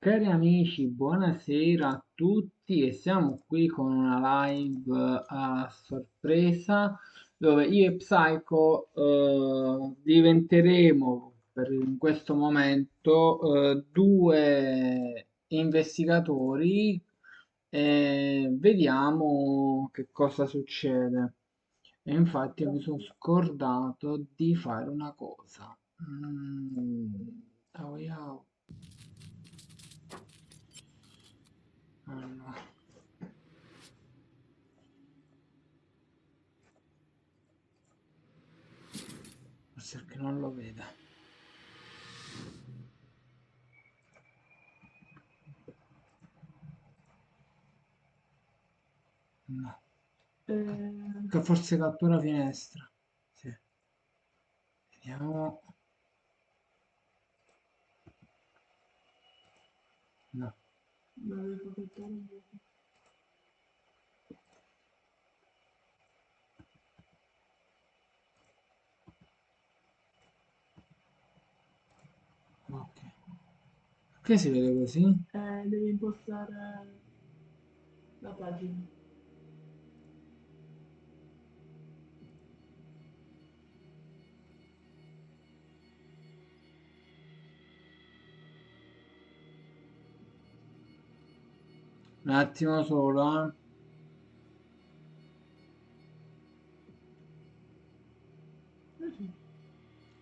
Cari amici, buonasera a tutti e siamo qui con una live a sorpresa dove io e Psycho diventeremo in questo momento due investigatori e vediamo che cosa succede. E infatti mi sono scordato di fare una cosa. Au, au. Allora. Forse perché non lo vede. No. Che forse cattura finestra. Sì. Vediamo. No. Ok. Perché si vede così? Devi impostare la pagina. Un attimo solo, eh.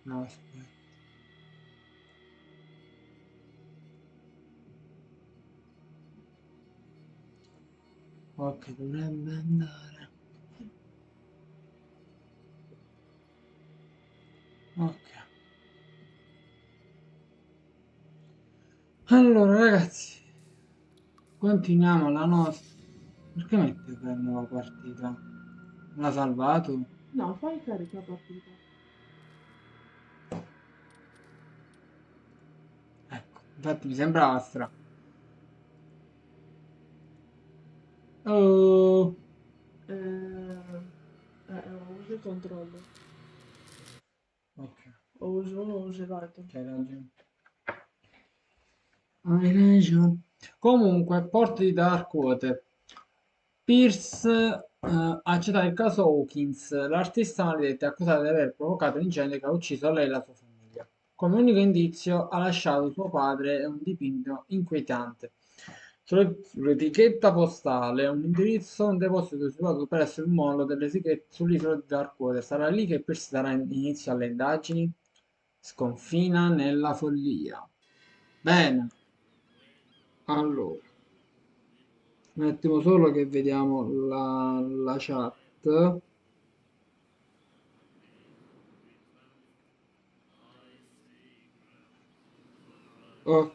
No, aspetta. Ok, dovrebbe andare. Ok. Allora, ragazzi, continuiamo la nostra. Perché mette fermo la partita? L'ha salvato? No, fai carica partita. Ecco, infatti mi sembrava strano. Oh, Uso il controllo. ok, O uso uno o uso l'altro. c'hai ragione. Hai ragione. Comunque, porto di Darkwater. Pierce ha accettato il caso Hawkins, l'artista maledetto è accusato di aver provocato l'incendio che ha ucciso lei e la sua famiglia. Come unico indizio ha lasciato suo padre un dipinto inquietante. Sull'etichetta postale un indirizzo, un deposito situato presso il molo delle etichette sull'isola di Darkwater. Sarà lì che Pierce darà inizio alle indagini? Sconfina nella follia. Bene, allora. Un attimo solo che vediamo la chat. Ok,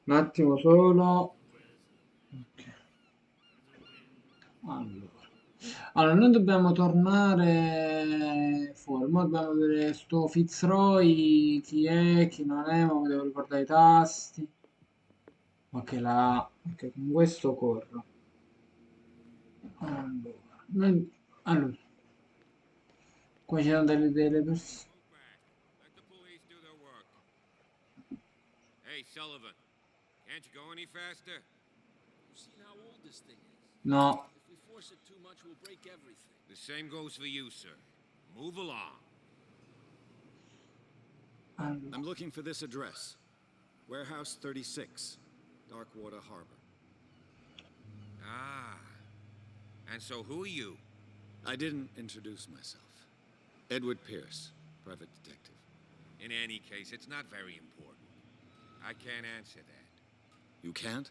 un attimo solo. Ok, allora. Allora, noi dobbiamo tornare fuori. Ora dobbiamo vedere sto Fitzroy, chi è, chi non è, ma mi devo ricordare i tasti. Ok, ok, con questo corro. Allora, allora, qua ci sono delle persone. Move back. Let the police do their work. Hey, Sullivan. Can't you go any faster? You've seen how old this thing is. No, If we force it too much, we'll break everything. The same goes for you, sir. Move along. allora. I'm looking for this address. Warehouse 36, Darkwater Harbor. Ah. And so who are you? I didn't introduce myself. Edward Pierce, private detective. In any case, it's not very important. I can't answer that. You can't?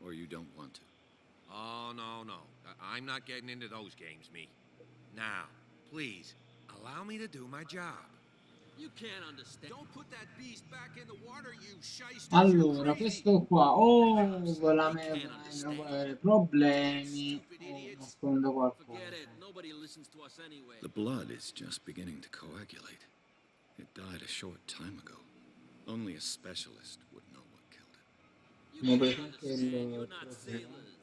Or you don't want to? Oh, no. I'm not getting into those games, me. Now, please, allow me to do my job. You can't understand. Don't put that beast back in the water, you shysters. Allora, You're crazy. questo qua o They can't può understand. avere problemi Stupid o idiots. nasconde Forget it. qualcosa. Nobody listens to us anyway. The blood is just beginning to coagulate. It died a short time ago. Only a specialist would know what killed it. You Ma per can't esempio understand. You're il not sailors.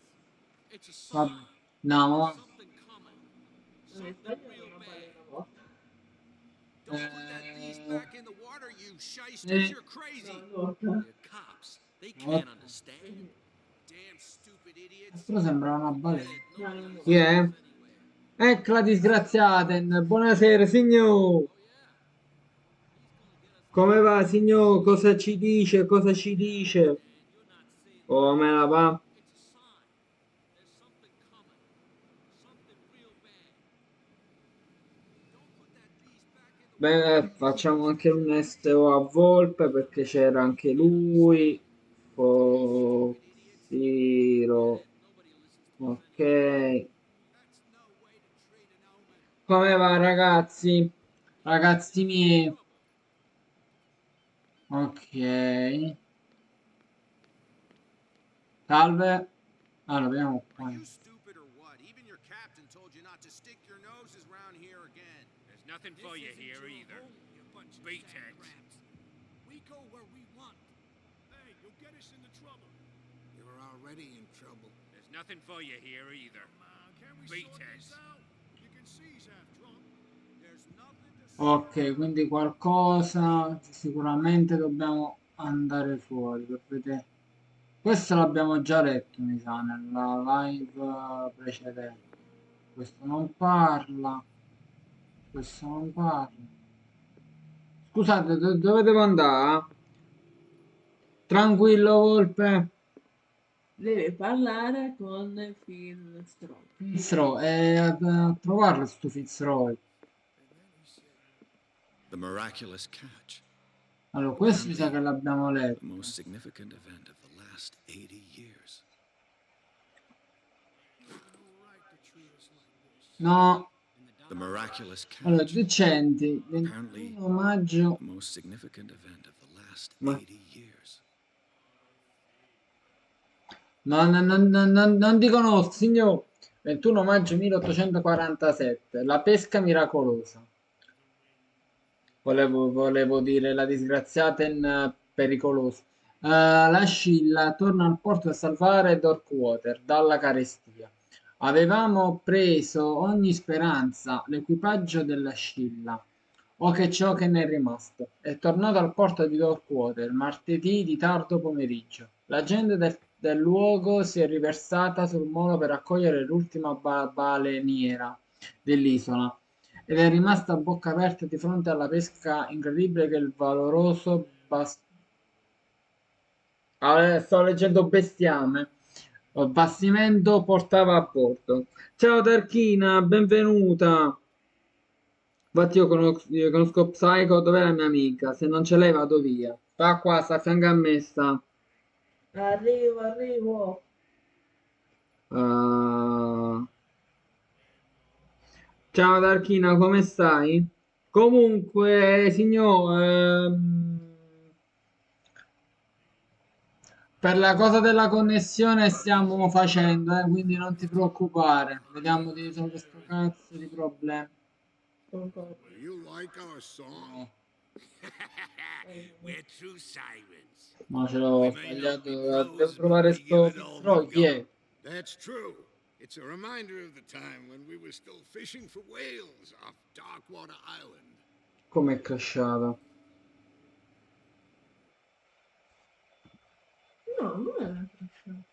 It's a Vabbè. sign. No, There's ma something coming. Non hai Something sbagliato real una bad. balena morta. Don't put that beast back in the water, you shysters. Eh, You're crazy. No, They're cops. They can't understand. Damn stupid idiots. però sembra una balena. no, no, no. Chi è? Ecco la disgraziaten. Buonasera, signor. Come va, signor? Cosa ci dice? Cosa ci dice? Oh, me la va. Beh, facciamo anche un STO a Volpe perché c'era anche lui. Siro. Ok. Come va, ragazzi? Ragazzi miei. Ok. Salve. Allora, vediamo Are qua. you stupid or what? Even your captain told you not to stick your noses around here again. There's nothing for you here either. You bunch of sack-rats. We go where we want. Hey, you'll get us into trouble. You're already in trouble. There's nothing for you here either. Can we sort this this out? You can see he's half drunk. There's nothing to Ok, quindi qualcosa. Sicuramente dobbiamo andare fuori per vedere. Questo l'abbiamo già letto, mi sa, nella live precedente. Questo non parla. Questo non parla. Scusate, dove devo andare? Tranquillo, Volpe. Devi parlare con Fitzroy. Fitzroy, a trovarlo sto Fitzroy. The miraculous catch. Allora, questo mi sa che l'abbiamo The letto. most significant event of the last 80 years. No, The miraculous allora, catch. decenti, Apparently, 21 maggio. the most significant event of the last Ma 80 years. non ti conosco, signor. 21 maggio 1847, la pesca miracolosa. Volevo dire la disgraziata in pericolosa. La Scilla torna al porto a salvare Dorkwater dalla carestia. Avevamo preso ogni speranza, l'equipaggio della Scilla, o che ciò che ne è rimasto. È tornato al porto di Dorkwater martedì di tardo pomeriggio. La gente del luogo si è riversata sul molo per accogliere l'ultima baleniera dell'isola ed è rimasta a bocca aperta di fronte alla pesca incredibile che il valoroso sto leggendo bestiame. Bastimento portava a bordo. Ciao Tarchina, benvenuta. Infatti io conosco Psycho, dov'è la mia amica? Se non ce l'hai vado via. Sta qua, sta a fianco a me, sta. Arrivo. Ah. Ciao Tarchina, come stai? Comunque, signor, per la cosa della connessione stiamo facendo, quindi non ti preoccupare. Vediamo di risolvere questo cazzo di problema. Concordo. You like our song? No, We're true sirens. no, ce l'ho We may not sbagliato. be Devo pros, but trovare we sto give it all Fitzroy. we Chi è? That's true. It's a reminder of the time when we were still fishing for whales off Darkwater Island. Come è crashato? No, non è una crociata.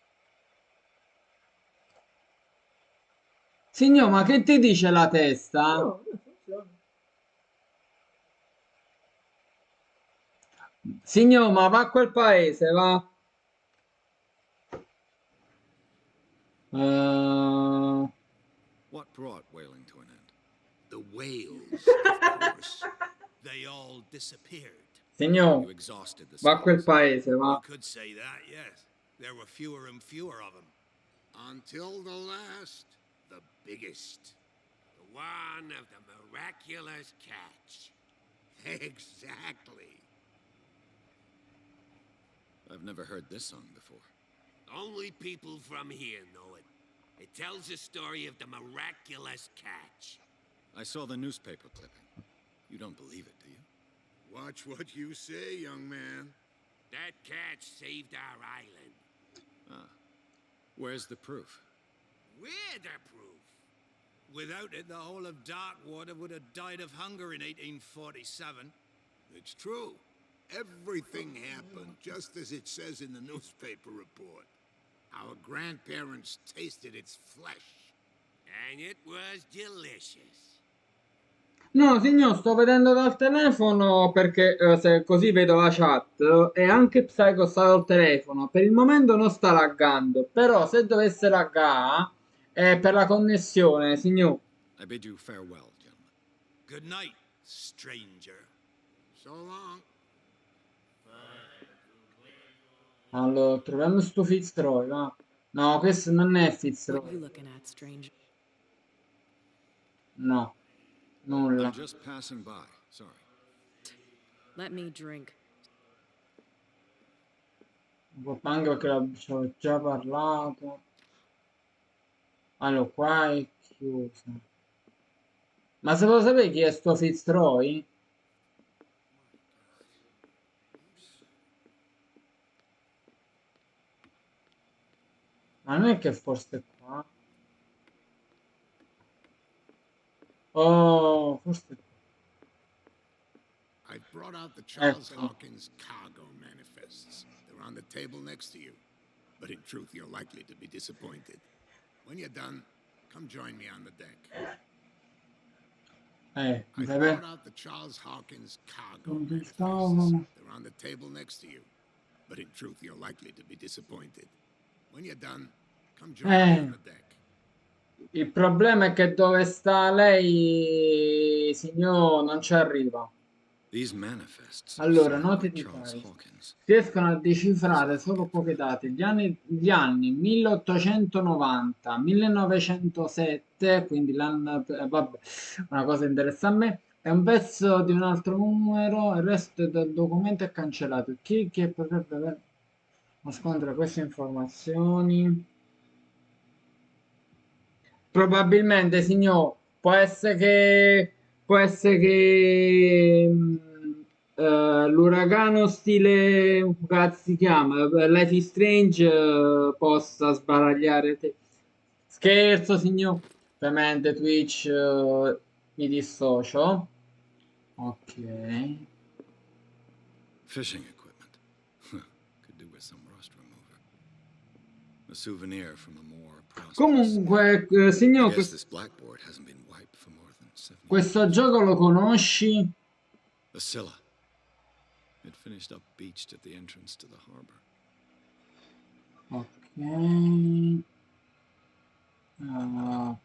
Signor, ma che ti dice la testa? No, non funziona. Signor, ma va a quel paese, va? What brought whaling to an end? The whales, of course. They all disappeared. Signor, You exhausted the va a quel space. paese, You va? could say that, yes. There were fewer and fewer of them. Until the last, the biggest. The one of the miraculous catch. Exactly. I've never heard this song before. Only people from here know it. It tells the story of the miraculous catch. I saw the newspaper clipping. You don't believe it, do you? Watch what you say, young man. That catch saved our island. Ah. Where's the proof? We're the proof. Without it, the whole of Darkwater would have died of hunger in 1847. It's true. Everything happened just as it says in the newspaper report. Our grandparents tasted its flesh. And it was delicious. No, signor, sto vedendo dal telefono perché se così vedo la chat e anche Psycho sta al telefono. Per il momento non sta laggando, però se dovesse laggare è per la connessione, signor. I bid you farewell, gentlemen. Good night, stranger. So long. Allora, troviamo sto Fitzroy, va. No, questo non è What you Fitzroy. looking at, stranger? No, nulla. I'm just passing by. Sorry. Let me drink. Anche perché ci ho già parlato. Allora, qua è chiuso. Ma se lo sapete chi è sto Fitzroy? Ma non è che forse è qua? Oh, forse è qua. I brought out the Charles Ecco. Hawkins cargo manifests. They're on the table next to you. But in truth, you're likely to be disappointed. When you're done, come join me on the deck. I Vabbè. brought out the Charles Hawkins cargo Non manifests. stavano. They're on the table next to you. But in truth, you're likely to be disappointed. When you're done, come join me on the deck. Il problema è che dove sta lei, signor, non ci arriva. These manifests Allora, signed note by di Charles fare. Hawkins. Riescono a decifrare solo poche date. Gli anni 1890, 1907, quindi l'anno, vabbè, una cosa interessa a me, è un pezzo di un altro numero, il resto del documento è cancellato. Chi potrebbe nascondere queste informazioni? Probabilmente, signor, può essere che l'uragano stile, come cazzo si chiama, Life is Strange, possa sbaragliare te. Scherzo, signor. Ovviamente Twitch, mi dissocio. Ok. Fishing equipment. Could do with some rust remover. A souvenir from a more prosperous. Comunque, I signor, guess this blackboard hasn't been wiped for more than 7 questo years. gioco lo conosci? The Scylla. It finished up beached at the entrance to the harbor. Ok. Ah,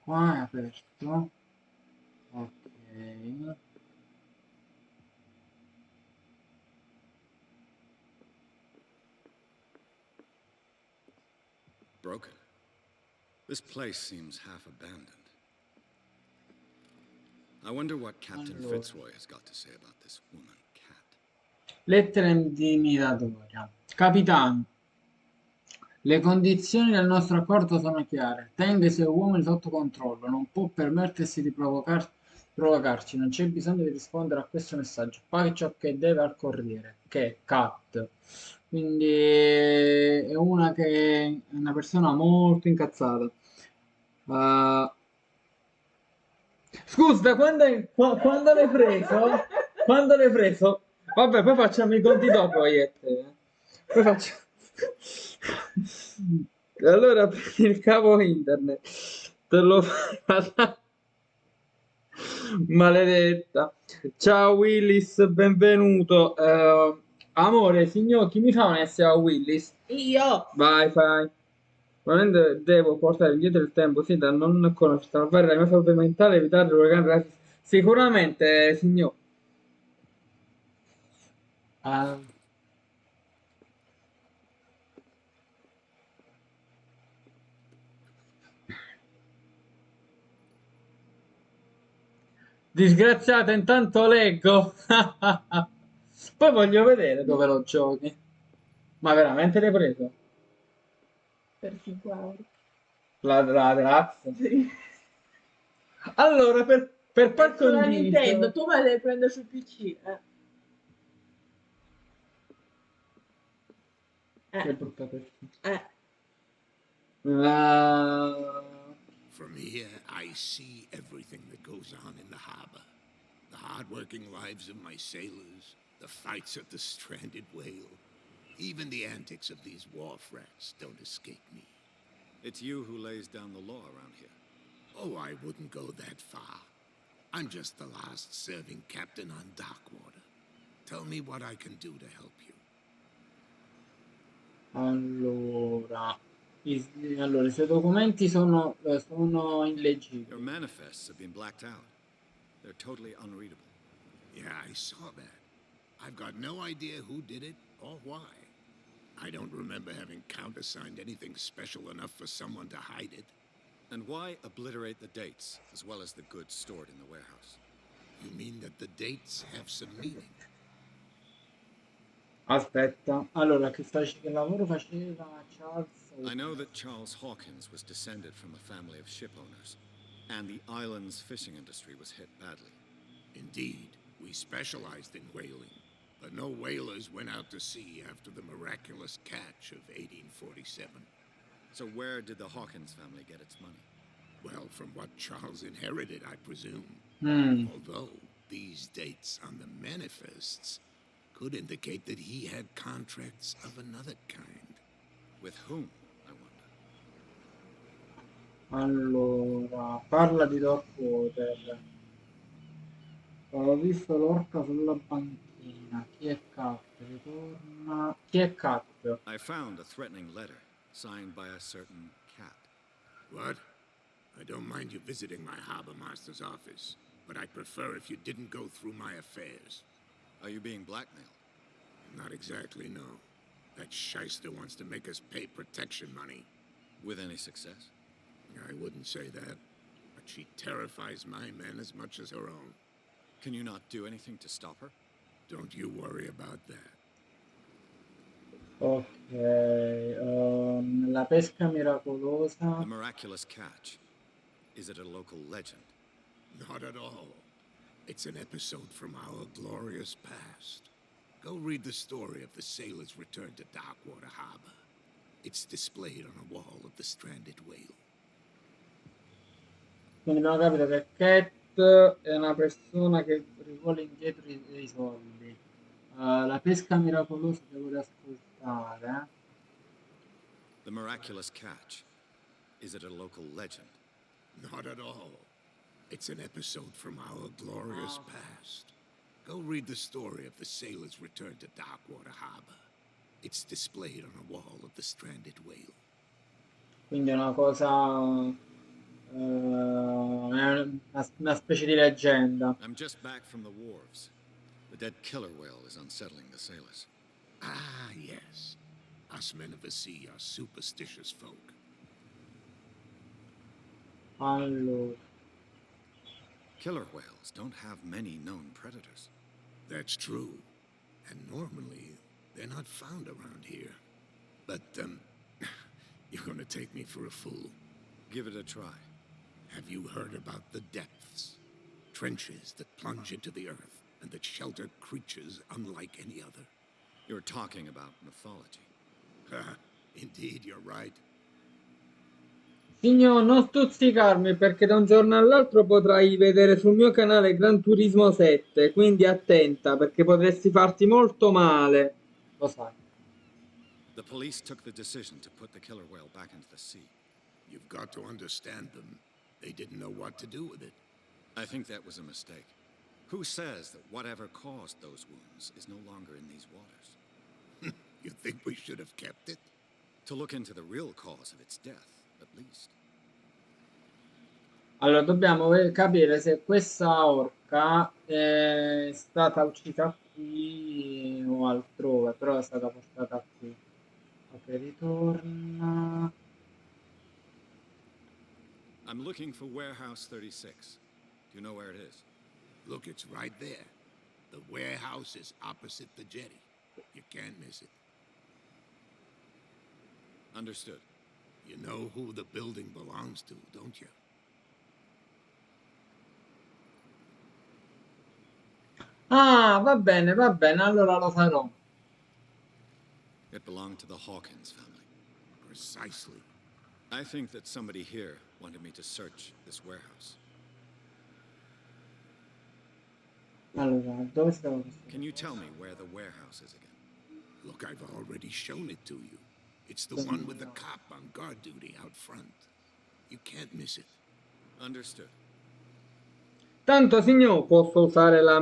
qua è aperto. Ok. Broken. This place seems half abandoned. I wonder what Captain Allora. Fitzroy has got to say about this woman cat. Lettera intimidatoria. Capitano, le condizioni del nostro accordo sono chiare. Tenga i suoi uomini sotto controllo. Non può permettersi di provocarci. Non c'è bisogno di rispondere a questo messaggio. Paghi ciò che deve al corriere, che è Cat. Quindi è una persona molto incazzata. Scusa, quando l'hai preso? Quando l'hai preso? Vabbè, poi facciamo i conti dopo io e te. Poi facciamo... Allora prendi il cavo internet. Te lo fai parlare. Maledetta. Ciao Willis, benvenuto. Amore, signor, chi mi fa un S a Willis? Io! Vai, fai. Probabilmente devo portare indietro il tempo, sì, da non conoscere, salvare la mia salute mentale, evitare l'uragano razzista. Sicuramente, signor. Ah. Disgraziata, intanto leggo. Poi voglio vedere dove lo giochi. Ma veramente l'hai preso? Per 5 euro. La razza. Sì. Allora, per par Sulla Nintendo, condicio... tu me la devi prendere sul PC, Che brutta persona. eh. La... From here, I see everything that goes on in the harbor. The hard-working lives of my sailors, the fights of the stranded whale. Even the antics of these wharf rats don't escape me. It's you who lays down the law around here. Oh, I wouldn't go that far. I'm just the last serving captain on Darkwater. Tell me what I can do to help you. Allora, allora, i suoi documenti sono illeggibili. Your manifests have been blacked out. They're totally unreadable. Yeah, I saw that. I've got no idea who did it or why. I don't remember having countersigned anything special enough for someone to hide it. And why obliterate the dates, as well as the goods stored in the warehouse? You mean that the dates have some meaning? Aspetta, allora, che lavoro faceva Charles I know Hawkins? that Charles Hawkins was descended from a family of ship owners, and the island's fishing industry was hit badly. Indeed, we specialized in whaling, but no whalers went out to sea after the miraculous catch of 1847. So where did the Hawkins family get its money? Well, from what Charles inherited, I presume. Although these dates on the manifests could indicate that he had contracts of another kind. With whom, I wonder? Allora, parla di Darkwater. Ho visto l'orca sulla banchina. Chi è Cat? Ritorna. Chi è Cat? I found a threatening letter, signed by a certain cat. What? I don't mind you visiting my harbor master's office, but I'd prefer if you didn't go through my affairs. Are you being blackmailed? Not exactly, no. That shyster wants to make us pay protection money. With any success? I wouldn't say that, but she terrifies my men as much as her own. Can you not do anything to stop her? Don't you worry about that. Ok, la pesca The miracolosa. miraculous catch. Is it a local legend? Not at all. It's an episode from our glorious past. Go read the story of the sailor's return to Darkwater Harbor. It's displayed on a wall of the stranded whale. Quindi abbiamo capito che Cat è una persona che rivuole indietro i soldi. La pesca miracolosa devo riascoltare. The miraculous catch. Is it a local legend? Not at all. It's an episode from our glorious past. Go read the story of the sailor's return to Darkwater Harbor. It's displayed on a wall of the stranded whale. Quindi è una cosa... è una specie di leggenda. I'm just back from the wharves. The dead killer whale is unsettling the sailors. Ah, yes. Us men of the sea are superstitious folk. Allora... Killer whales don't have many known predators. That's true. And normally, they're not found around here. But, you're gonna take me for a fool. Give it a try. Have you heard about the depths? Trenches that plunge into the earth and that shelter creatures unlike any other. You're talking about mythology. Indeed, you're right. Signor, non stuzzicarmi perché da un giorno all'altro potrai vedere sul mio canale Gran Turismo 7, quindi attenta perché potresti farti molto male. Lo sai. The police took the decision to put the killer whale back into the sea. You've got to understand them. They didn't know what to do with it. I think that was a mistake. Who says that whatever caused those wounds is no longer in these waters? You think we should have kept it? To look into the real cause of its death, at least. Allora, dobbiamo capire se questa orca è stata uccisa qui o altrove, però è stata portata qui. Ok, ritorna. I'm looking for warehouse 36. Do you know where it is? Look, it's right there. The warehouse is opposite the jetty. You can't miss it. Understood. You know who the building belongs to, don't you? Ah, va bene, allora lo farò. It belonged to the Hawkins family. Precisely. I think that somebody here wanted me to search this warehouse. Allora, dove stavo questo? Can you tell me where the warehouse is again? Look, I've already shown it to you. It's the one with the cop on guard duty out front. You can't miss it. Understood. Tanto signor, posso usare le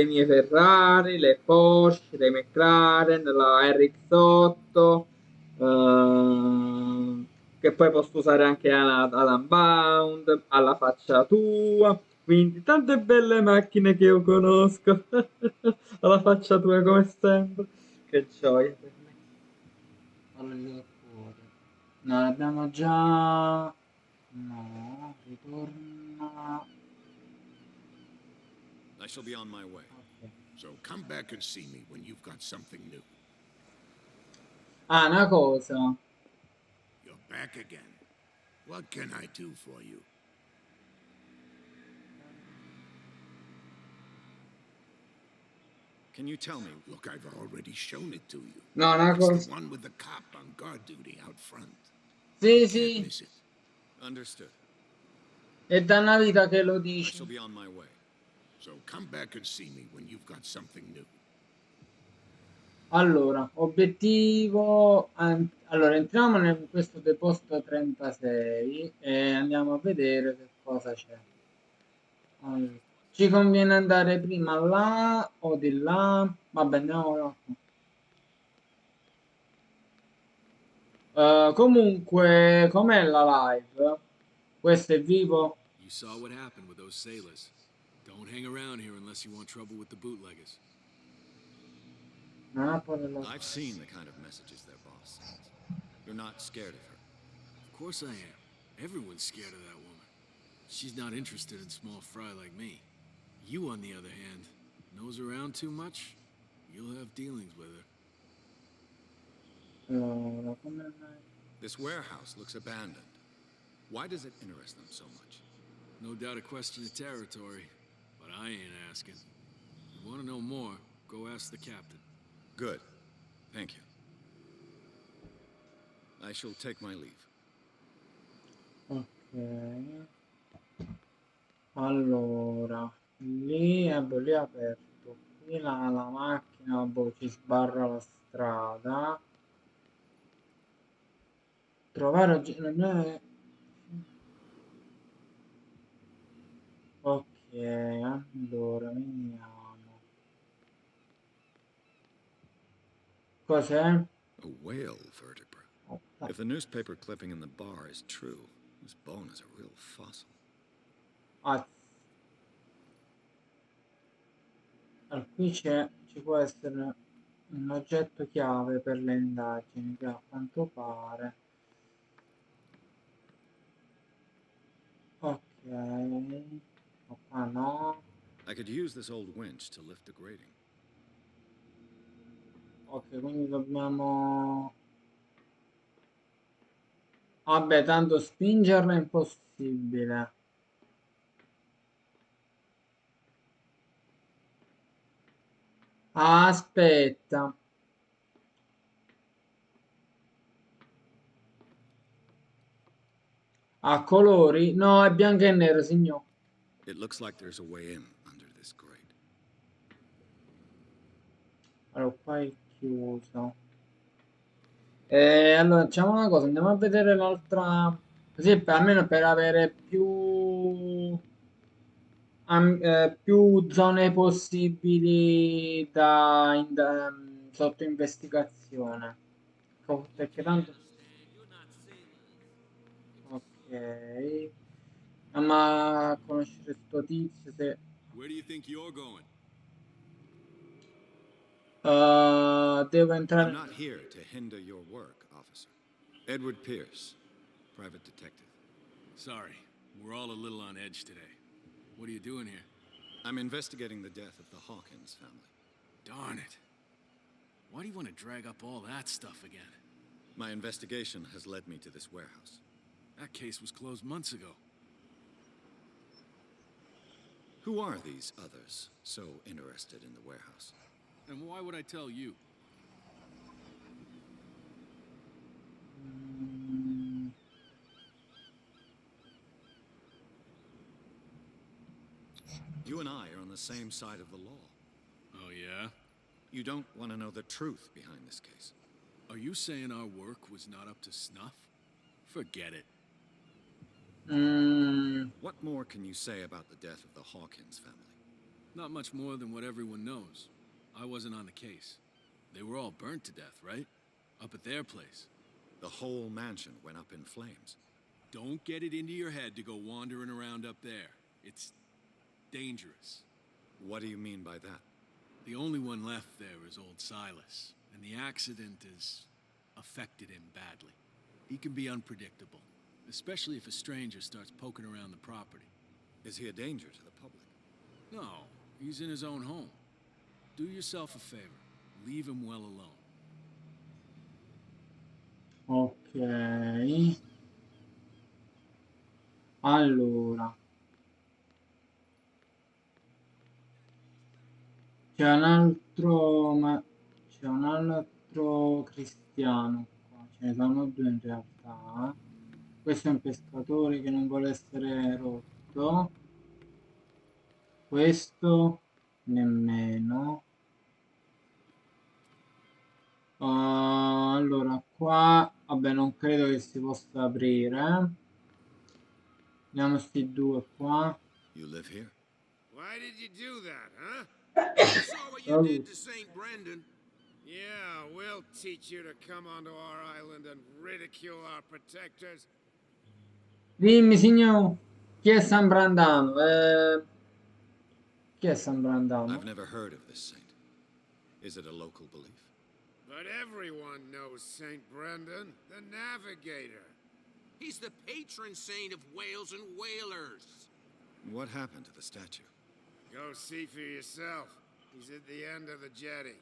mie Ferrari, le Porsche, le McLaren, la RX8, che poi posso usare anche ad Unbound, alla faccia tua. Quindi tante belle macchine che io conosco. Alla faccia tua come sempre. Che gioia per me. Allora, no, l'abbiamo già... No, ritorna... I shall be on my way. Ok. So come back and see me when you've got something new. Ah, una cosa. You're back again. What can I do for you? Can you tell me? Look, I've already shown it to you. No, una It's cosa. the one with the cop on guard duty out front. Sì, Can't sì, miss it. Understood. è da una vita che lo I dici. shall be on my way. So come back and see me when you've got something new. Allora, obiettivo... Allora, entriamo in questo deposto 36 e andiamo a vedere che cosa c'è. Allora, ci conviene andare prima là o di là? Vabbè, andiamo là. Comunque, com'è la live? Questo è vivo? You saw what happened with those sailors. Don't hang around here unless you want trouble with the bootleggers. Napoli, I've seen the kind of messages their boss sends. You're not scared of her. Of course I am. Everyone's scared of that woman. She's not interested in small fry like me. You, on the other hand, nose around too much, you'll have dealings with her. allora, come mai? This warehouse looks abandoned. Why does it interest them so much? No doubt a question of territory, but I ain't asking. You want to know more, go ask the captain. Good. Thank you. I shall take my leave. Ok. Allora, lì, boh, lì è aperto. Qui la macchina, boh, ci sbarra la strada. Trovare non è... Ok, allora, vediamo. Cos'è? A whale vertebra. Aspetta. If the newspaper clipping in the bar is true, this bone is a real fossil. Ah, allora, qui ci può essere un oggetto chiave per le indagini che a quanto pare. Ok, qua no. I could use this old winch to lift the grating. Ok, quindi dobbiamo... Vabbè, tanto spingerla è impossibile. Ah, aspetta. A colori? No, è bianco e nero, signor. It looks like there's a way in under this grate. Allora, qua è chiuso. Allora, facciamo una cosa, andiamo a vedere l'altra... Così, almeno per avere più zone possibili sotto investigazione. Perché tanto... Ok. Ma conoscere sto tizio se... Where do you think you're going? Devo I'm entrare... not here to hinder your work, officer. Edward Pierce, private detective. Sorry, we're all a little on edge today. What are you doing here? I'm investigating the death of the Hawkins family. Darn it. Why do you want to drag up all that stuff again? My investigation has led me to this warehouse. That case was closed months ago. Who are these others so interested in the warehouse? And why would I tell you? the same side of the law. Oh, yeah? You don't want to know the truth behind this case. Are you saying our work was not up to snuff? Forget it. What more can you say about the death of the Hawkins family? Not much more than what everyone knows. I wasn't on the case. They were all burnt to death, right? Up at their place. The whole mansion went up in flames. Don't get it into your head to go wandering around up there. It's dangerous. What do you mean by that? The only one left there is old Silas, and the accident has affected him badly. He can be unpredictable, especially if a stranger starts poking around the property. Is he a danger to the public? No, he's in his own home. Do yourself a favor. Leave him well alone. Ok. Allora. C'è un altro... C'è un altro cristiano qua. Ce ne sono due in realtà. Questo è un pescatore che non vuole essere rotto. Questo nemmeno. Allora qua, vabbè, non credo che si possa aprire. Vediamo sti due qua. You live here? Why did you do that, huh? You saw what you did to St. Brendan. Yeah, we'll teach you to come onto our island and ridicule our protectors. Dimmi, signor, chi è San Brandano? Chi è San Brandano? I've never heard of this saint. Is it a local belief? But everyone knows St. Brendan, the navigator. He's the patron saint of whales and whalers. What happened to the statue? Go see for yourself. He's at the end of the jetty.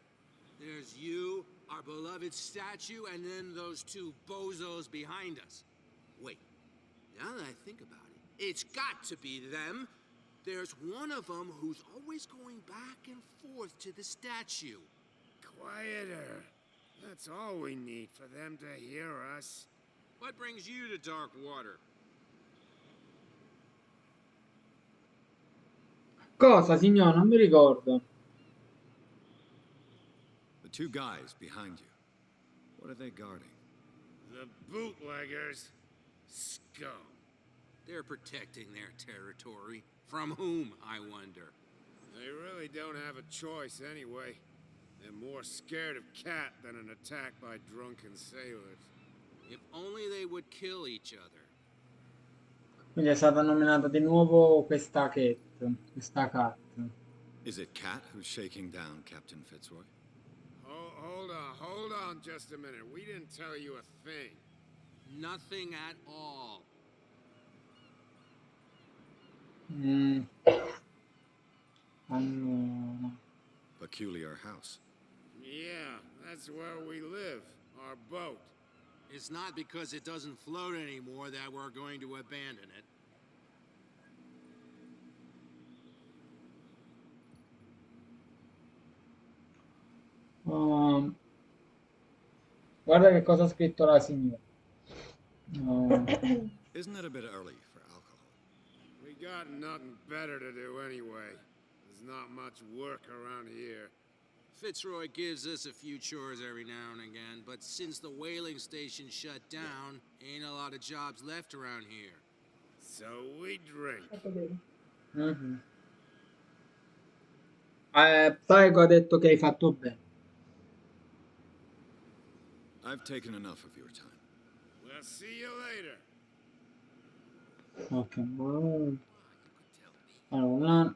There's you, our beloved statue, and then those two bozos behind us. Wait, now that I think about it, it's got to be them. There's one of them who's always going back and forth to the statue. Quieter. That's all we need for them to hear us. What brings you to dark water? Cosa, signor? Non mi ricordo. The two guys behind you. What are they guarding? The bootleggers. Scum. They're protecting their territory. From whom, I wonder? They really don't have a choice anyway. They're more scared of Cat than an attack by drunken sailors. If only they would kill each other. Quindi è stata nominata di nuovo questa Cat. Is it Cat who's shaking down Captain Fitzroy? Hold on just a minute. We didn't tell you a thing. Nothing at all. Allora. Peculiar house. Yeah, that's where we live. Our boat. It's not because it doesn't float anymore that we're going to abandon it. Guarda che cosa ha scritto la signora. Isn't it a bit early for alcohol? We got nothing better to do anyway. There's not much work around here. Fitzroy gives us a few chores every now and again, but since the whaling station shut down, ain't a lot of jobs left around here. So we drink. Psycho ha detto che hai fatto bene. I've taken enough of your time. We'll see you later. Ok, allora,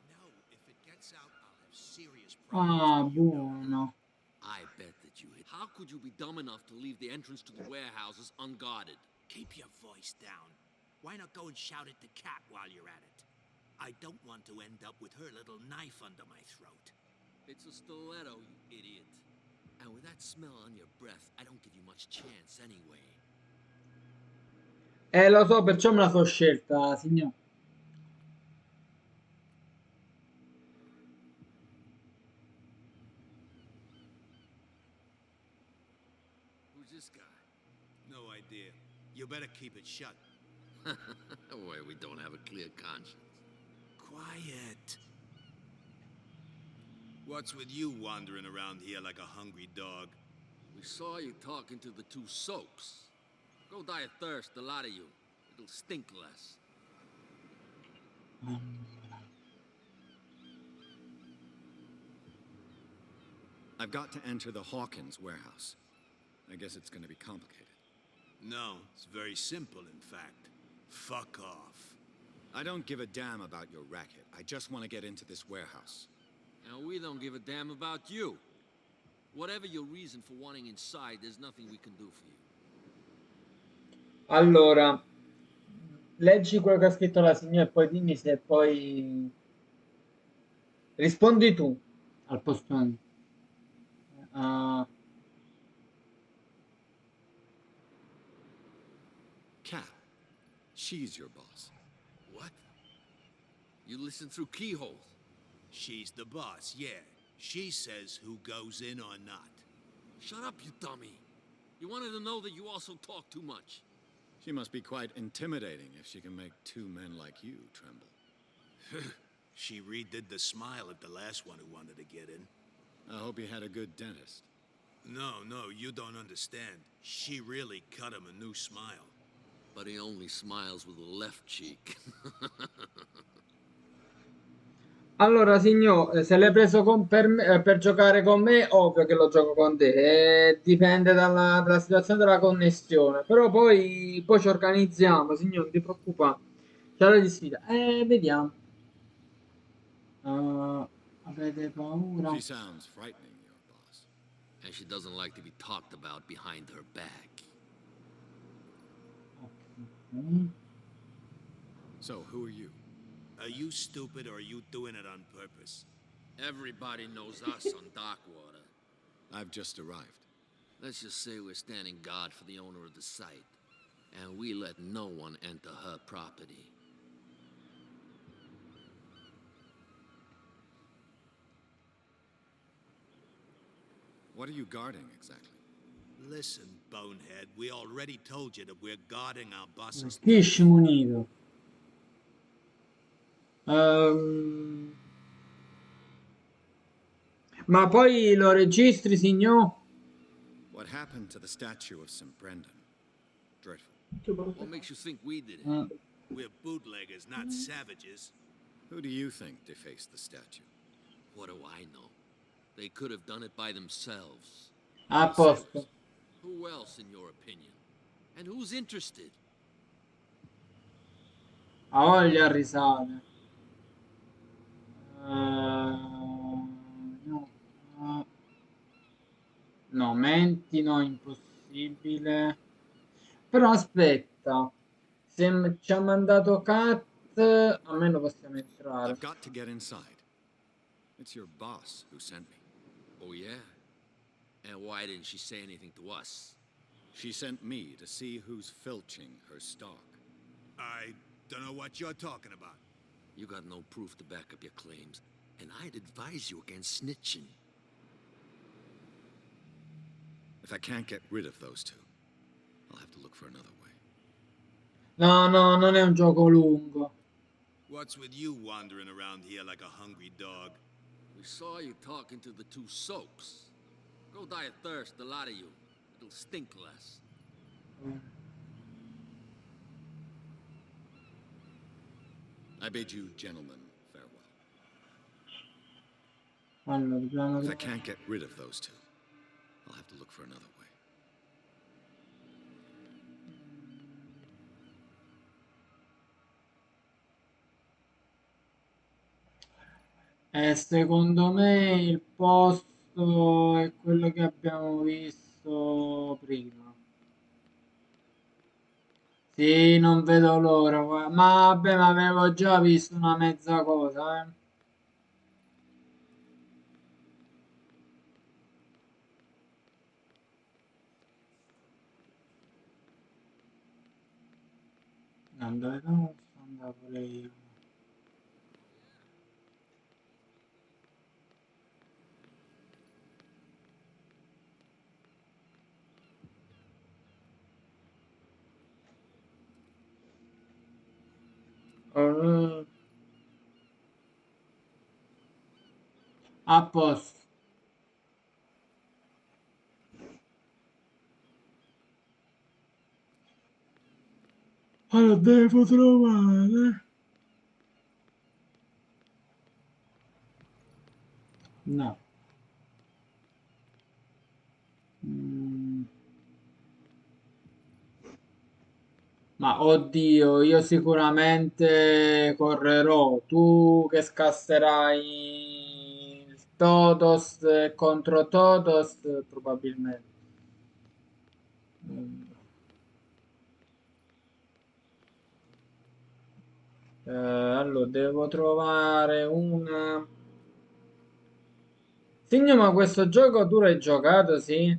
buono. I bet that you hit. How could you be dumb enough to leave the entrance to the warehouses unguarded? Keep your voice down. Why not go and shout at the cat while you're at it? I don't want to end up with her little knife under my throat. It's a stiletto, you idiot. And with that smell on your breath, I don't give you much chance anyway. Lo so, perciò me la so scelta, signor. Who's this guy? No idea. You better keep it shut. Why, we don't have a clear conscience. Quiet. What's with you wandering around here like a hungry dog? We saw you talking to the two soaks. Go die of thirst, the lot of you. It'll stink less. I've got to enter the Hawkins warehouse. I guess it's gonna be complicated. No, it's very simple, in fact. Fuck off. I don't give a damn about your racket. I just want to get into this warehouse. And we don't give a damn about you. Whatever your reason for wanting inside, there's nothing we can do for you. Allora, leggi quello che ha scritto la signora e poi dimmi se poi rispondi tu al posto mio. Cat, she's your boss. What? You listen through keyholes. She's the boss, yeah. She says who goes in or not. Shut up, you dummy. You wanted to know that you also talk too much. She must be quite intimidating if she can make two men like you tremble. She redid the smile at the last one who wanted to get in. I hope you had a good dentist. No, you don't understand. She really cut him a new smile. But he only smiles with the left cheek. Allora, signor, se l'hai preso per giocare con me, ovvio che lo gioco con te. Dipende dalla situazione della connessione. Però poi ci organizziamo, signor, non ti preoccupare. C'è l'ora di sfida. Vediamo. Avete paura? She sounds frightening, your boss. And she doesn't like to be talked about behind her back. Okay. So, who are you? Are you stupid or are you doing it on purpose? Everybody knows us on Darkwater. I've just arrived. Let's just say we're standing guard for the owner of the site. And we let no one enter her property. What are you guarding, exactly? Listen, bonehead, we already told you that we're guarding our boss's... Fish munito. Ma poi lo registri, signor? What happened to the statue of St. Brendan? Dreadful. What makes you think we did it? We're bootleggers, not savages. Who do you think defaced the statue? What do I know? They could have done it by themselves. A posto. Who else, in your opinion? And who's interested? Ha voglia risale. No, menti, no, impossibile. Però aspetta, se ci ha mandato Cat, almeno possiamo entrare. I've got to get inside. It's your boss who sent me. Oh, yeah? And why didn't she say anything to us? She sent me to see who's filching her stock. I don't know what you're talking about. You got no proof to back up your claims, and I'd advise you against snitching. If I can't get rid of those two, I'll have to look for another way. No, non è un gioco lungo. What's with you wandering around here like a hungry dog? We saw you talking to the two soaks. Go die of thirst, the lot of you. It'll stink less. I bid you gentlemen farewell. Allora, dobbiamo... If I can't get rid of those two, I'll have to look for another way. Secondo me il posto è quello che abbiamo visto prima. Sì, non vedo l'ora. Ma vabbè, ma avevo già visto una mezza cosa, Dove posso andare pure io? A posto. Allora devo trovare. No. Mm. Ma oddio, io sicuramente correrò. Tu che scasserai il Totos contro Totos, probabilmente. Mm. Allora, devo trovare una. Signor, ma questo gioco tu l'hai giocato, sì?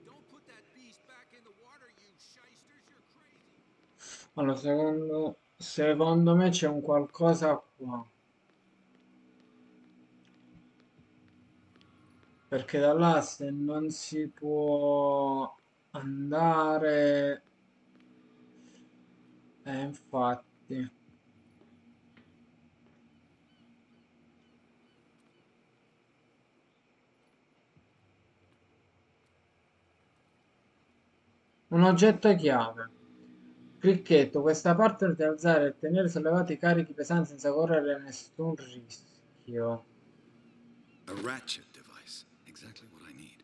Don't put that beast back in the water, you shysters. You're crazy. Allora, secondo me c'è un qualcosa qua. Perché da là se non si può andare. Infatti. Un oggetto chiave. Cricchetto, questa parte per alzare e tenere sollevati i carichi pesanti senza correre nessun rischio. A ratchet device. Exactly what I need.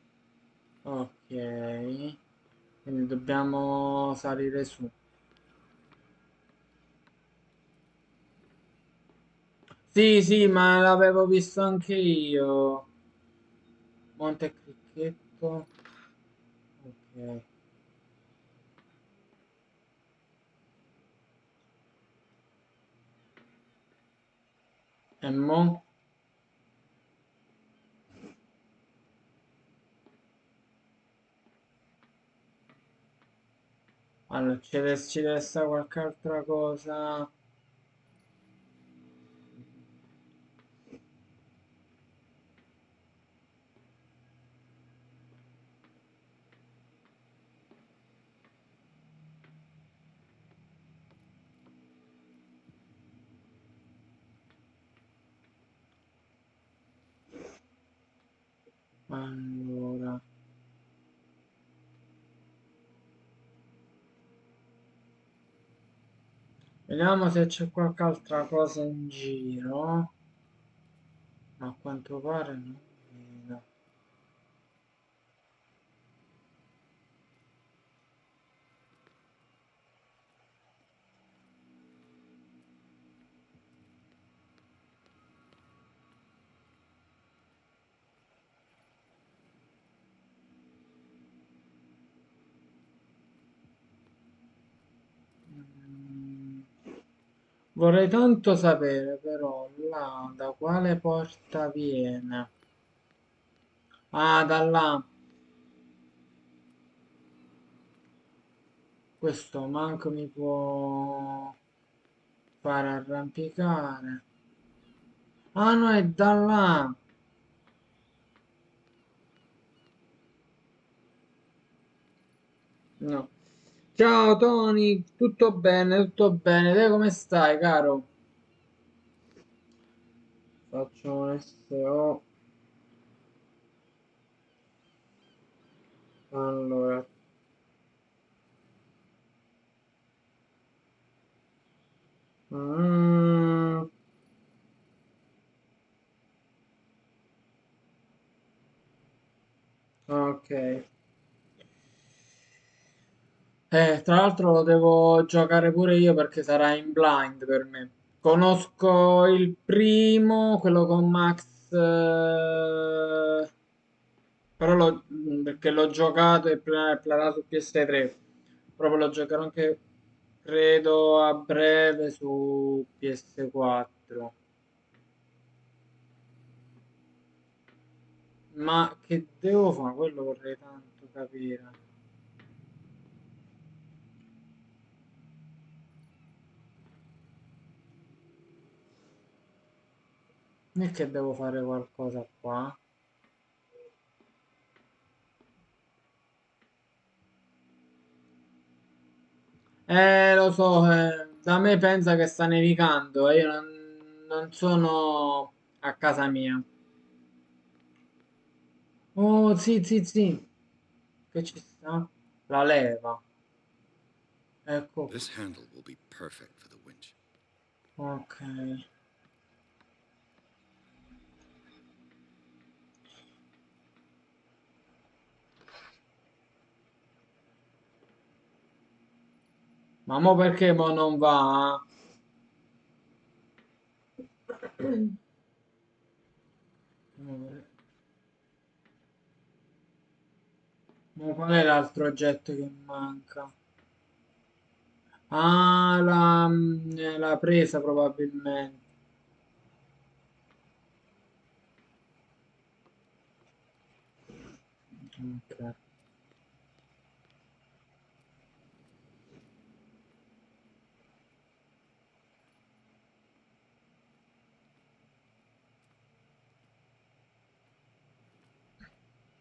Ok. Quindi dobbiamo salire su. Sì, sì, ma l'avevo visto anche io. Monte Cricchetto. Ok. E mo? Allora, ci deve stare qualche altra cosa. Allora. Vediamo se c'è qualche altra cosa in giro. Ma a quanto pare non vedo. Mm. Vorrei tanto sapere però là da quale porta viene. Ah, da là. Questo manco mi può fare arrampicare. Ah no, è da là. No. Ciao Tony, tutto bene, tutto bene. Te come stai, caro? Faccio un SO. Allora. Mm, ok. Tra l'altro lo devo giocare pure io perché sarà in blind per me. Conosco il primo, quello con Max, però perché l'ho giocato e planato su PS3. Proprio lo giocherò anche, credo, a breve su PS4. Ma che devo fare? Quello vorrei tanto capire. Non è che devo fare qualcosa qua. Lo so, da me pensa che sta nevicando e io non sono a casa mia. Oh, sì, sì, sì. Che ci sta? La leva. Ecco. This handle will be perfect for the winch. Ok. Ma mo perché mo non va? Ma qual è l'altro oggetto che manca? Ah, la presa probabilmente. Ok.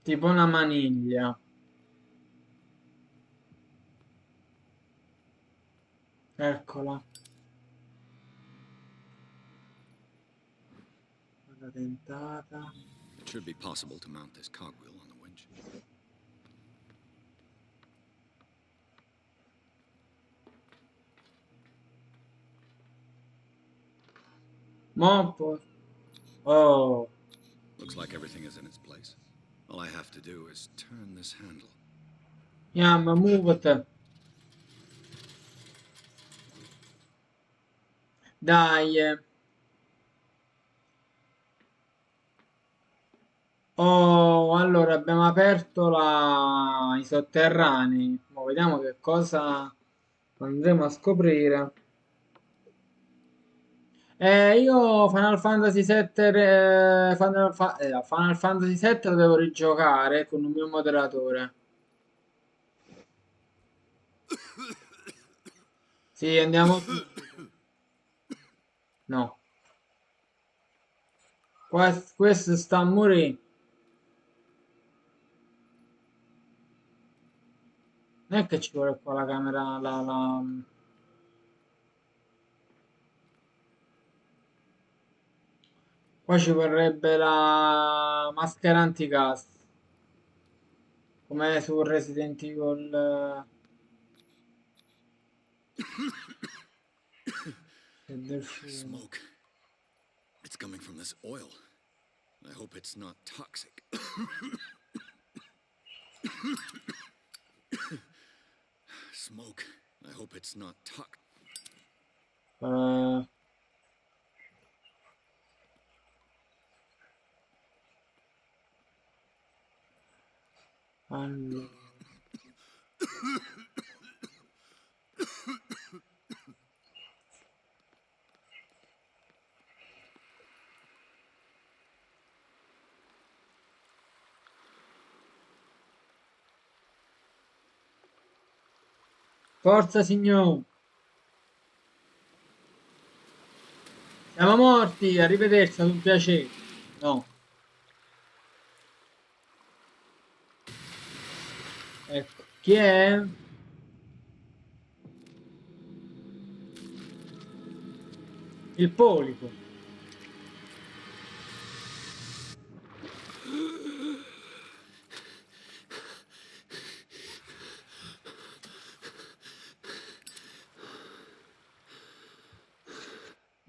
Tipo una maniglia. Eccola. La dentata. It should be possible to mount this cogwheel on the winch. Moppo. Oh. Looks like everything is in its place. All I have to do is turn this handle. Yamma, move. Dai. Oh, allora abbiamo aperto i sotterranei. Mo vediamo che cosa andremo a scoprire. Io Final Fantasy 7, Final Fantasy 7 lo devo rigiocare con un mio moderatore. Sì, andiamo subito. No. Questo sta a morire. Non è che ci vuole qua la camera, Qua ci vorrebbe la maschera antigas. Come su Resident Evil. Del fumo. Smoke. It's coming from this oil. I hope it's not toxic. Smoke. I hope it's not toxic. Allora. Forza signor. Siamo morti, arrivederci, è un piacere. No. Ecco, chi è? Il polipo.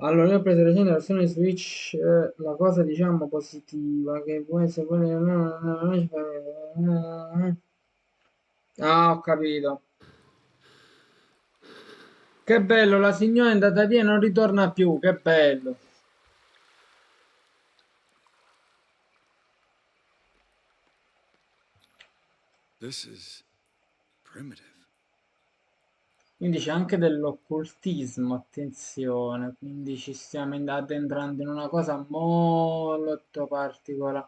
Allora, io ho preso recente la versione Switch, la cosa diciamo positiva, che può essere Ah, ho capito. Che bello, la signora è andata via e non ritorna più, che bello. This is primitive. Quindi c'è anche dell'occultismo, attenzione, quindi ci stiamo addentrando in una cosa molto particolare.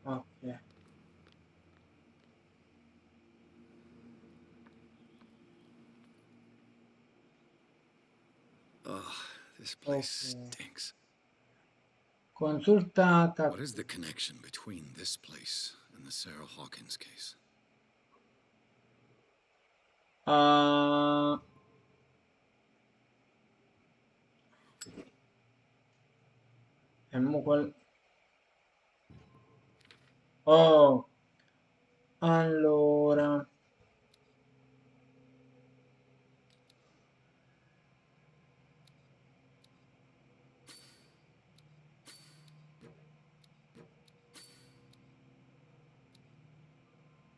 Ok. Oh, this place stinks. Consultata. What is the connection between this place and the Sarah Hawkins case? Uh, e mo oh, allora.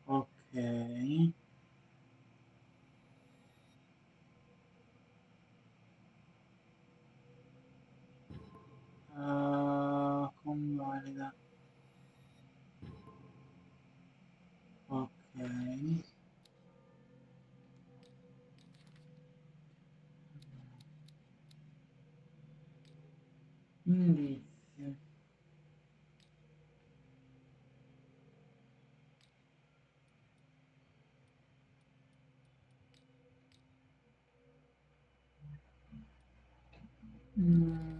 Ok. Convalida. Ok. Indizio. Mm,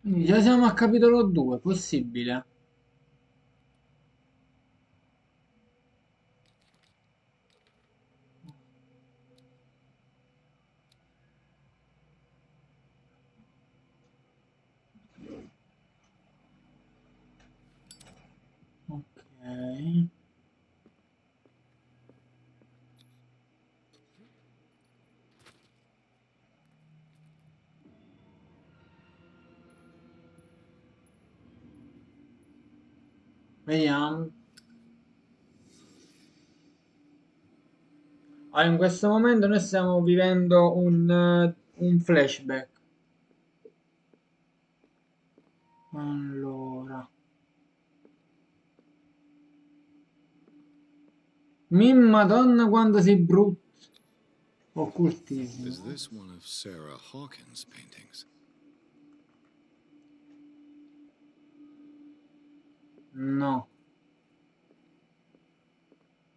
quindi già siamo a capitolo 2, possibile? Ok. Vediamo. Allora, in questo momento noi stiamo vivendo un flashback. Allora. Madonna quando sei brutto. Occultismo. Is this one of Sarah Hawkins' paintings? No.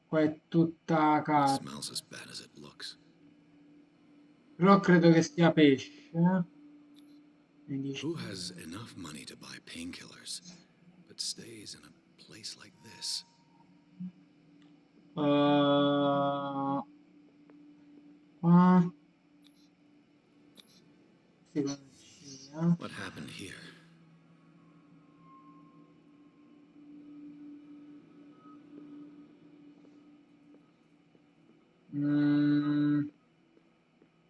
Qua è tutta It carta. smells as bad as it looks. Però credo che sia pesce. Who has enough money to buy painkillers, but stays in a place like this? Qua. Psicologia. What happened here?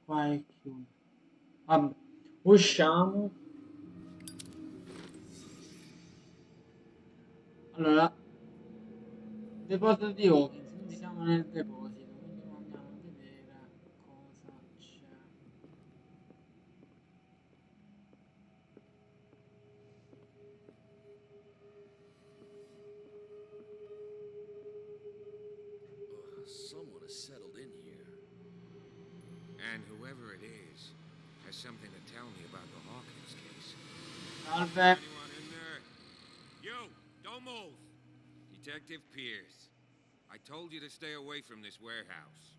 Qua è chiuso. Vabbè, usciamo. Allora, deposito di Hawkins, quindi siamo nel deposito, quindi andiamo a vedere cosa c'è. Someone has settled in here. And whoever it is has something to tell me about the Hawkins case. Salve. Anyone in there? You, don't move. Detective Pierce. I told you to stay away from this warehouse.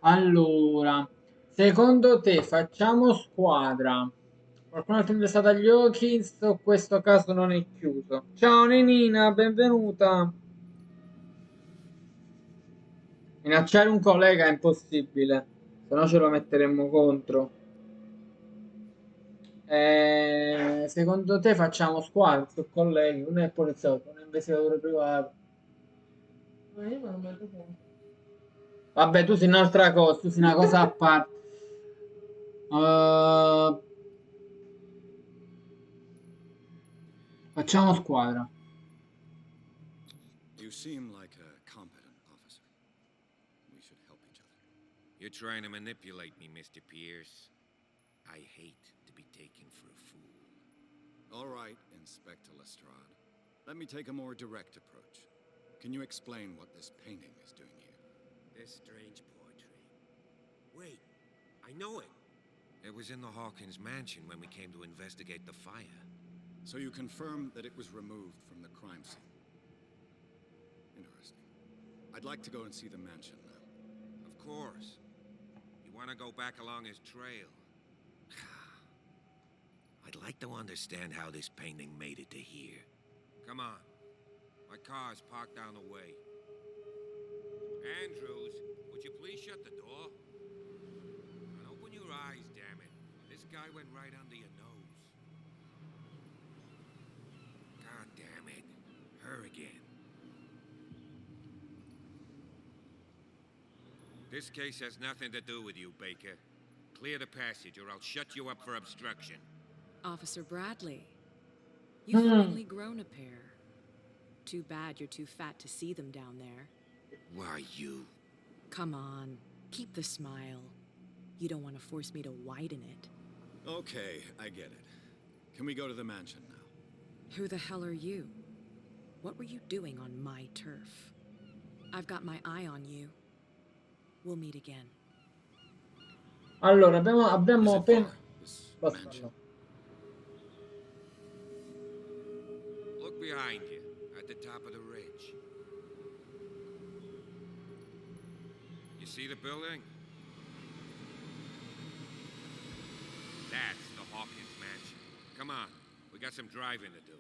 Allora, secondo te facciamo squadra? Qualcun altro è interessato agli Hawkins o questo caso non è chiuso? Ciao Nenina, benvenuta. Minacciare un collega è impossibile, se no ce lo metteremmo contro. Secondo te facciamo squadra su colleghi? Uno è poliziotto, uno è investigatore privato. Ma io non me lo so. Vabbè, tu sei un'altra cosa, tu sei una cosa a parte. Facciamo squadra. You seem like a competent officer. We should help each other. You're trying to manipulate me, Mr. Pierce. I hate to be taken for a fool. All right, Inspector Lestrade. Let me take a more direct approach. Can you explain what this painting is doing here? This strange portrait. Wait, I know it. It was in the Hawkins mansion when we came to investigate the fire. So you confirm that it was removed from the crime scene? Interesting. I'd like to go and see the mansion now. Of course. You want to go back along his trail? I'd like to understand how this painting made it to here. Come on, My car's parked down the way. Andrews, would you please shut the door? And open your eyes, damn it. This guy went right under your nose. God damn it. Her again. This case has nothing to do with you, Baker. Clear the passage or I'll shut you up for obstruction. Officer Bradley, you've finally grown a pair. Too bad you're too fat to see them down there. Why, you? Come on, keep the smile. You don't want to force me to widen it. Okay, I get it. Can we go to the mansion now? Who the hell are you? What were you doing on my turf? I've got my eye on you. We'll meet again. Allora, abbiamo Is it appena... far, this Basta, mansion? no. Look behind you, at the top of the ridge. You see the building? That's the Hawkins mansion. Come on, we got some driving to do.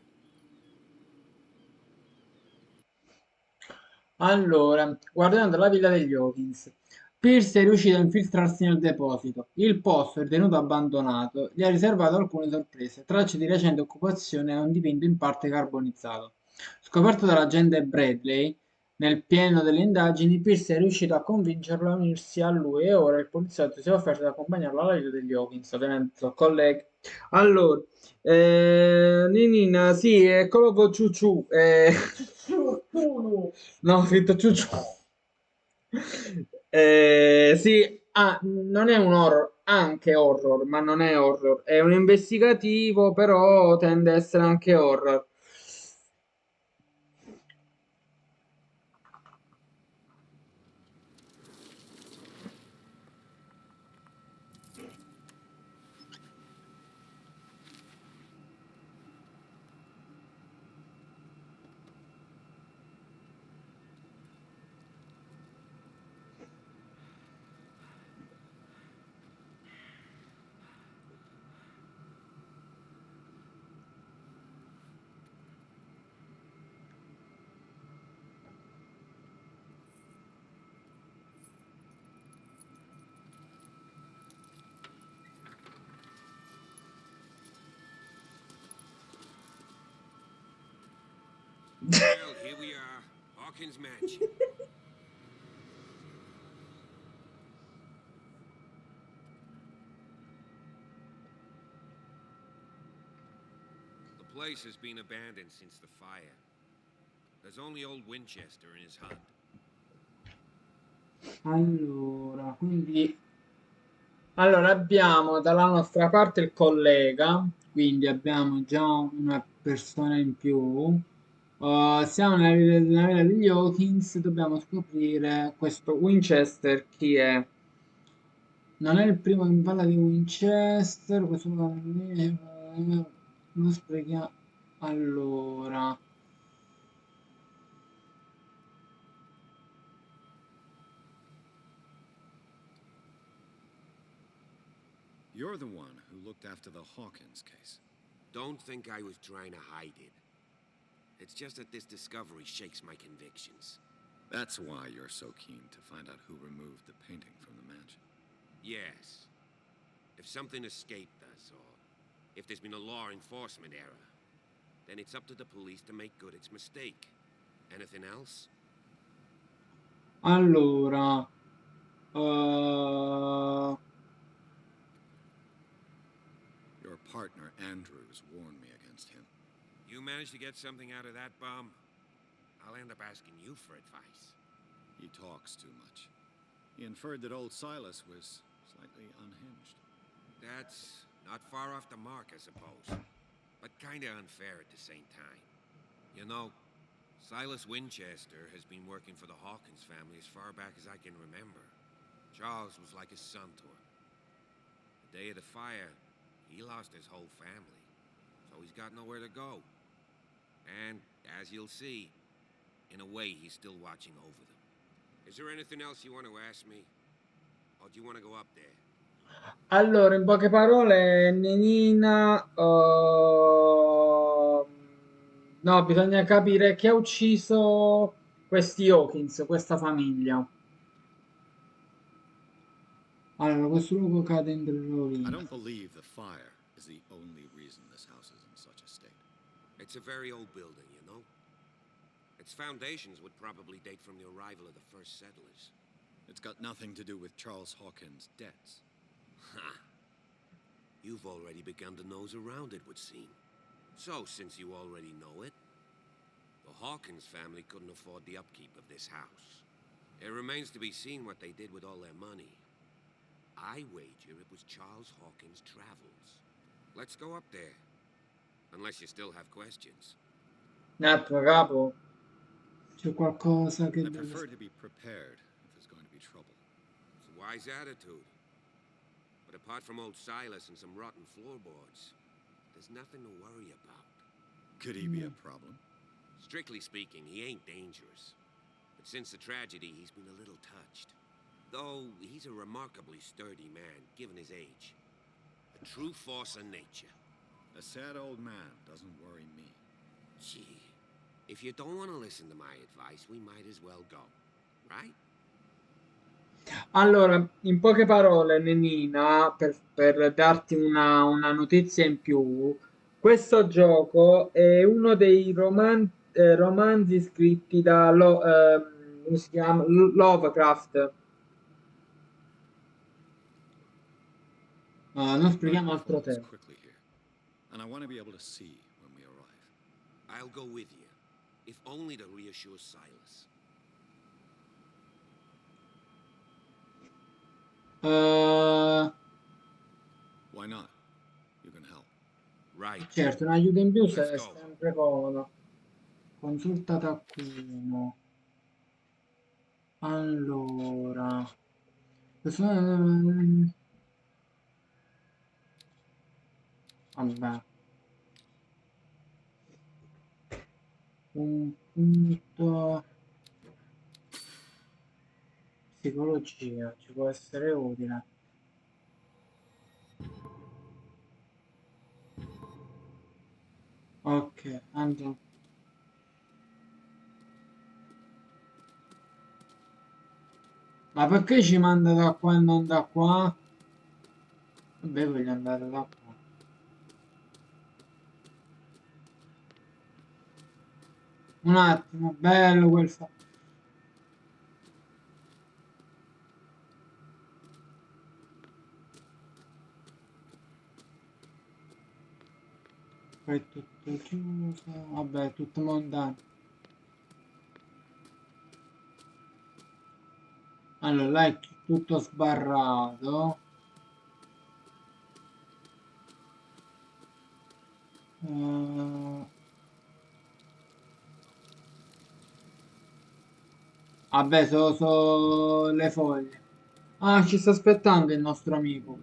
Allora, guardando la villa degli Hawkins, Pierce è riuscito a infiltrarsi nel deposito. Il posto, ritenuto abbandonato, gli ha riservato alcune sorprese, tracce di recente occupazione e un dipinto in parte carbonizzato. Scoperto dall'agente Bradley, nel pieno delle indagini, Pierce è riuscito a convincerlo a unirsi a lui e ora il poliziotto si è offerto di accompagnarlo alla villa degli Hawkins, ovviamente sono colleghi. Allora, Ninina, sì, eccolo con Ciuciù. No, ho scritto Ciuciù. Sì, non è un horror, anche horror, ma non è horror. È un investigativo, però tende a essere anche horror. Well, here we are, Hawkins mansion. The place has been abandoned since the fire. There's only old Winchester in his hut. Allora, quindi... Allora, abbiamo dalla nostra parte il collega, quindi abbiamo già una persona in più. Siamo nella villa degli Hawkins, dobbiamo scoprire questo Winchester chi è. Non è il primo che mi parla di Winchester, questo lo sprechiamo. Allora, You're the one who looked after the Hawkins case. Don't think I was trying to hide it. It's just that this discovery shakes my convictions. That's why you're so keen to find out who removed the painting from the mansion. Yes. If something escaped us, or if there's been a law enforcement error, then it's up to the police to make good its mistake. Anything else? allora, Your partner, Andrews, warned me against him. You managed to get something out of that bum? I'll end up asking you for advice. He talks too much. He inferred that old Silas was slightly unhinged. That's not far off the mark, I suppose. But kinda unfair at the same time. You know, Silas Winchester has been working for the Hawkins family as far back as I can remember. Charles was like a son to him. The day of the fire, he lost his whole family. So he's got nowhere to go. And, as you'll see, in a way, he's still watching over them. Is there anything else you want to ask me? Or do you want to go up there? allora, in poche parole, Nenina, no, No, bisogna capire chi ha ucciso questi Hawkins, questa famiglia. Allora, questo luogo cade in delle I rovine. don't believe the fire is the only reason this house is in such a state. It's a very old building, you know? Its foundations would probably date from the arrival of the first settlers. It's got nothing to do with Charles Hawkins' debts. Ha! You've already begun to nose around, it would seem. So, since you already know it, the Hawkins family couldn't afford the upkeep of this house. It remains to be seen what they did with all their money. I wager it was Charles Hawkins' travels. Let's go up there. Unless you still have questions. Un attimo, capo. C'è qualcosa che I deve... prefer to be prepared if there's going to be trouble. It's a wise attitude. But apart from old Silas and some rotten floorboards, there's nothing to worry about. Could he be a problem? Strictly speaking, he ain't dangerous. But since the tragedy, he's been a little touched. Though he's a remarkably sturdy man, given his age. A true force of nature. A sad old man doesn't worry me. Gee, if you don't want to listen to my advice, we might as well go. Right? Allora, in poche parole, Nenina, per darti una notizia in più, questo gioco è uno dei romanzi scritti da come si chiama? Lovecraft. Non sprechiamo altro tempo. Quickly here, and I want to be able to see when we arrive. I'll go with you, if only to reassure Silas. Why not? You can help. Right. Certo, un aiuto in più è Let's go. sempre comodo. Consulta taccuino. Allora. Vabbè. Un punto. Psicologia, ci può essere utile. Ok, andiamo. Ma perché ci manda da qua e non da qua? Vabbè, voglio andare da qua. Un attimo, bello quel fa. Poi è tutto chiuso. Vabbè, è tutto montano. Allora, là è tutto sbarrato. Vabbè, sono le foglie. Ah, ci sta aspettando il nostro amico.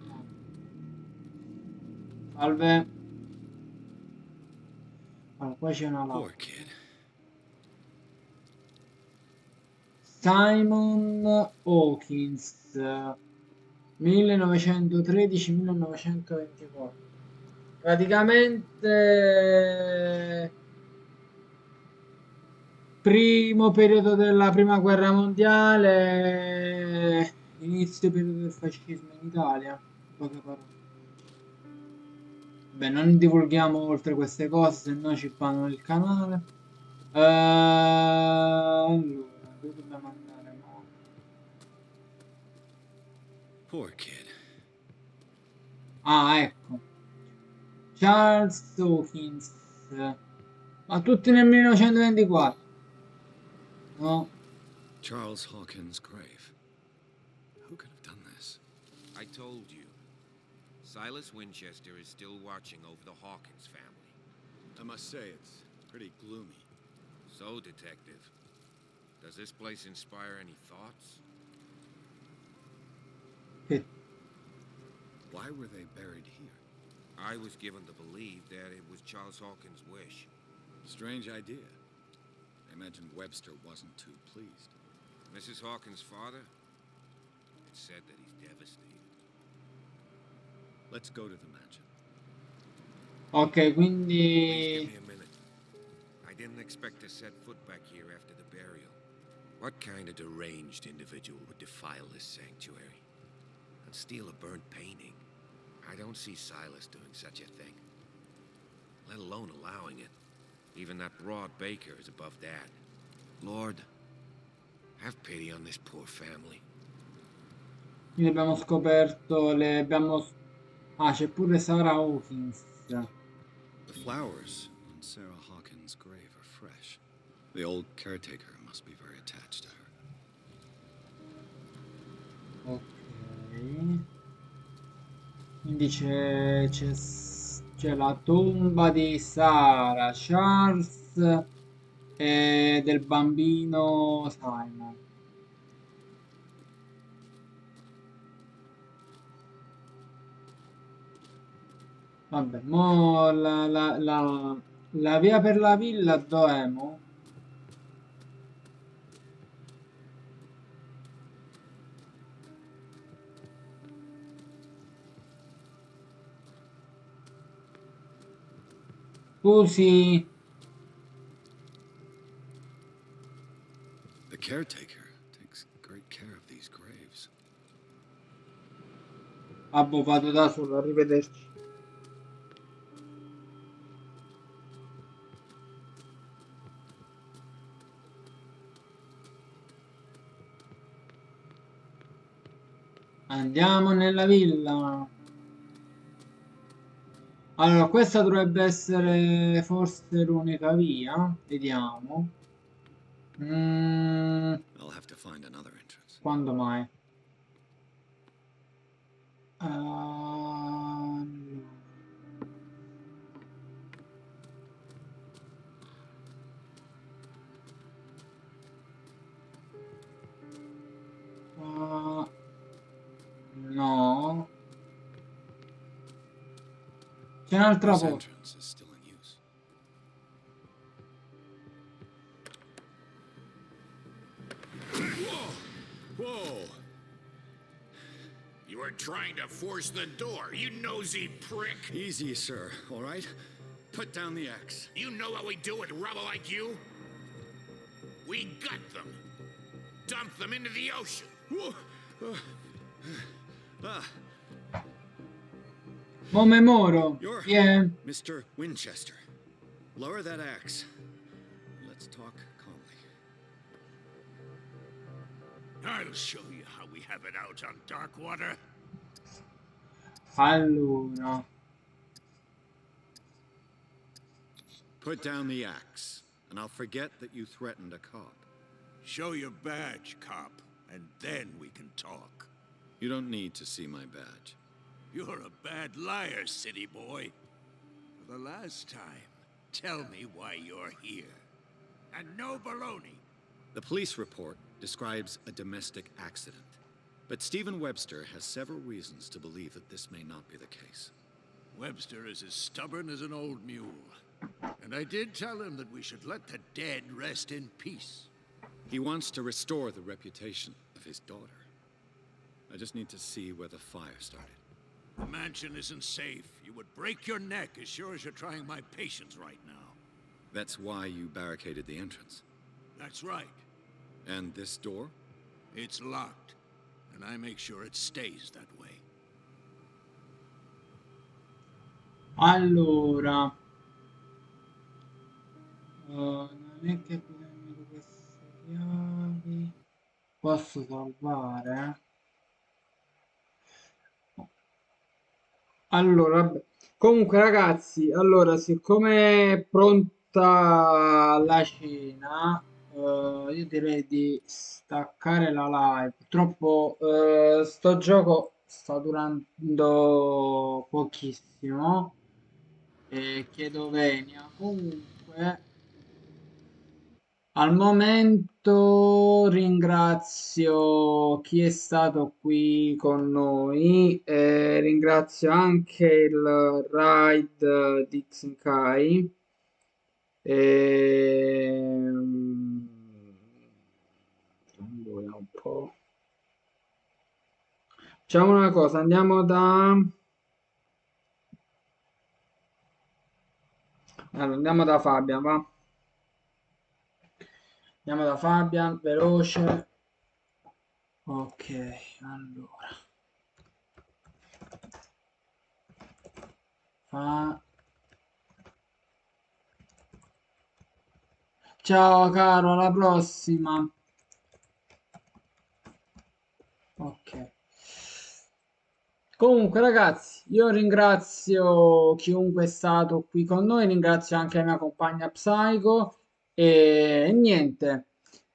Salve. Allora, qua c'è una Poor laurea. kid. Simon Hawkins, 1913-1924. Praticamente primo periodo della prima guerra mondiale, inizio periodo del fascismo in Italia. In poche parole. Beh, non divulghiamo oltre queste cose, se no ci fanno il canale. Allora, dove dobbiamo andare? No. Poor kid. Ah, ecco. Charles Hawkins. Ma tutti nel 1924. No. Charles Hawkins' grave. Who could have done this? I told you. Silas Winchester is still watching over the Hawkins family. I must say, it's pretty gloomy. So, Detective, does this place inspire any thoughts? Why were they buried here? I was given to believe that it was Charles Hawkins' wish. Strange idea. I imagine Webster wasn't too pleased. Mrs. Hawkins' father? It's said that he's devastated. Let's go to the mansion. Ok, Please quindi... give me a minute. I didn't expect to set foot back here after the burial. What kind of deranged individual would defile this sanctuary and steal a burnt painting? I don't see Silas doing such a thing, let alone allowing it. Even that broad baker is above that. Lord, have pity on this poor family. Quindi abbiamo scoperto le... abbiamo... Ah, c'è pure Sarah Hawkins. The flowers on Sarah Hawkins' grave are fresh. The old caretaker must be very attached to her. Ok. Quindi c'è la tomba di Sarah, Charles e del bambino Simon. Vabbè, mo la via per la villa dov'è mo? Scusi, The caretaker takes great care of these graves. Abbo, vado da solo, arrivederci. Andiamo nella villa. Allora, questa dovrebbe essere forse l'unica via. Vediamo. I'll have to find another entrance. Quando mai? Allora. No. C'è un'altra This porta. entrance is still in use. Whoa! You were trying to force the door, you nosy prick! Easy, sir, all right? Put down the axe. You know what we do with rubble like you? We gut them. Dump them into the ocean. Momemoro. You're Yeah. Mr. Winchester. Lower that axe. Let's talk calmly. I'll show you how we have it out on Darkwater. Allora. Put down the axe, and I'll forget that you threatened a cop. Show your badge, cop, and then we can talk. You don't need to see my badge. You're a bad liar, city boy. For the last time, tell me why you're here. And no baloney. The police report describes a domestic accident, but Stephen Webster has several reasons to believe that this may not be the case. Webster is as stubborn as an old mule. And I did tell him that we should let the dead rest in peace. He wants to restore the reputation of his daughter. I just need to see where the fire started. The mansion isn't safe. You would break your neck as sure as you're trying my patience right now. That's why you barricaded the entrance. That's right. And this door? It's locked, and I make sure it stays that way. Allora. Non è che bisogna di queste chiavi. Posso salvare? Allora, vabbè. Comunque ragazzi, allora siccome è pronta la cena, io direi di staccare la live. Purtroppo sto gioco sta durando pochissimo e chiedo venia. Comunque al momento ringrazio chi è stato qui con noi, ringrazio anche il raid di Tsinkai. Allora, un po'. Facciamo una cosa, andiamo da Fabian, va? Andiamo da Fabian, veloce. Ok, allora. Ciao caro, alla prossima. Ok. Comunque ragazzi, io ringrazio chiunque è stato qui con noi, ringrazio anche la mia compagna Psycho e niente,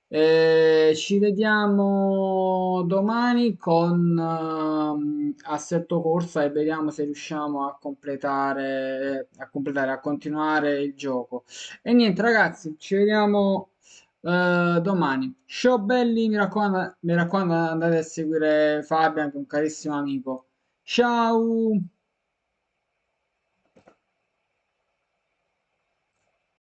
ci vediamo domani con Assetto Corsa e vediamo se riusciamo a continuare il gioco. E niente ragazzi, ci vediamo domani. Ciao belli, mi raccomando andate a seguire Fabian che è un carissimo amico. Ciao!